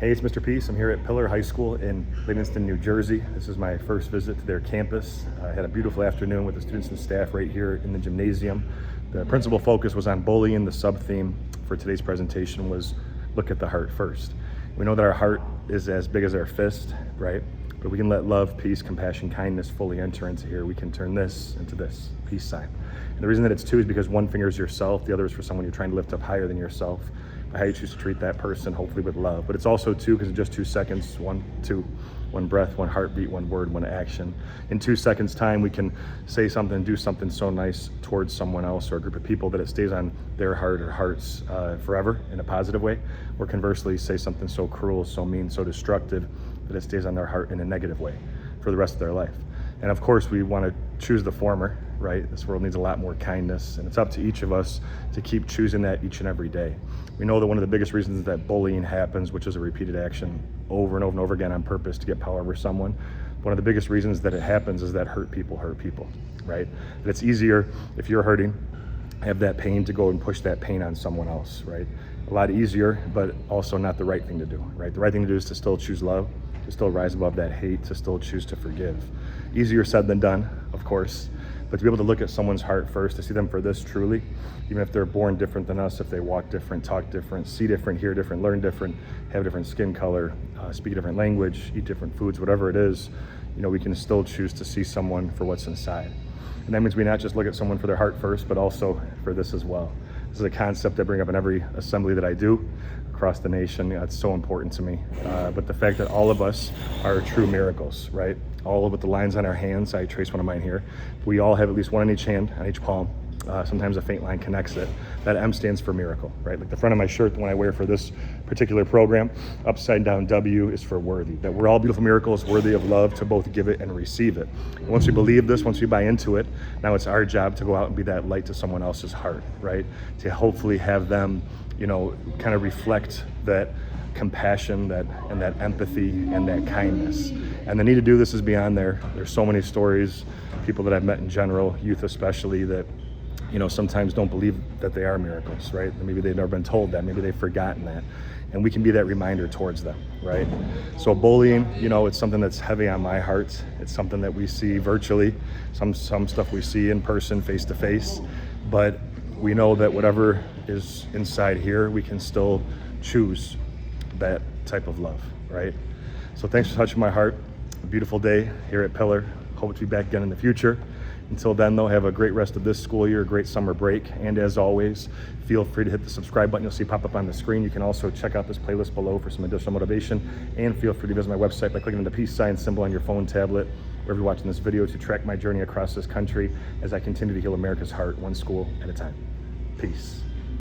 Hey, it's Mr. Peace. I'm here at Pillar High School in Livingston, New Jersey. This is my first visit to their campus. I had a beautiful afternoon with the students and staff right here in the gymnasium. The principal focus was on bullying. The sub-theme for today's presentation was look at the heart first. We know that our heart is as big as our fist, right? But we can let love, peace, compassion, kindness fully enter into here. We can turn this into this peace sign. And the reason that it's two is because one finger is yourself, the other is for someone you're trying to lift up higher than yourself. How you choose to treat that person, hopefully with love. But it's also two because in just 2 seconds, one breath, one heartbeat, one word, one action. In 2 seconds time, we can say something, do something so nice towards someone else or a group of people that it stays on their heart or hearts forever in a positive way. Or conversely, say something so cruel, so mean, so destructive that it stays on their heart in a negative way for the rest of their life. And of course, we want to choose the former, right? This world needs a lot more kindness, and it's up to each of us to keep choosing that each and every day. We know that one of the biggest reasons that bullying happens, which is a repeated action over and over and over again on purpose to get power over someone, one of the biggest reasons that it happens is that hurt people, right? That it's easier if you're hurting, have that pain, to go and push that pain on someone else, right? A lot easier, but also not the right thing to do, right? The right thing to do is to still choose love, to still rise above that hate, to still choose to forgive. Easier said than done, of course, but to be able to look at someone's heart first, to see them for this truly, even if they're born different than us, if they walk different, talk different, see different, hear different, learn different, have a different skin color, speak a different language, eat different foods, whatever it is, we can still choose to see someone for what's inside. And that means we not just look at someone for their heart first, but also for this as well. This is a concept I bring up in every assembly that I do across the nation. It's so important to me. But the fact that all of us are true miracles, right? All with the lines on our hands, I trace one of mine here. We all have at least one on each hand, on each palm. Sometimes a faint line connects it. That M stands for miracle, right? Like the front of my shirt, when I wear for this particular program, upside down W is for worthy. That we're all beautiful miracles, worthy of love, to both give it and receive it. And once we believe this, once we buy into it, now it's our job to go out and be that light to someone else's heart, right? To hopefully have them, kind of reflect that compassion, and that empathy and that kindness. And the need to do this is beyond there. There's so many stories, people that I've met in general, youth especially, that sometimes don't believe that they are miracles, right? Maybe they've never been told that, maybe they've forgotten that. And we can be that reminder towards them, right? So bullying, it's something that's heavy on my heart. It's something that we see virtually, some stuff we see in person, face to face, but we know that whatever is inside here, we can still choose that type of love, right? So thanks for touching my heart. A beautiful day here at Pillar. Hope to be back again in the future. Until then, though, have a great rest of this school year, a great summer break. And as always, feel free to hit the subscribe button you'll see pop up on the screen. You can also check out this playlist below for some additional motivation. And feel free to visit my website by clicking on the peace sign symbol on your phone, tablet, wherever you're watching this video, to track my journey across this country as I continue to heal America's heart, one school at a time. Peace.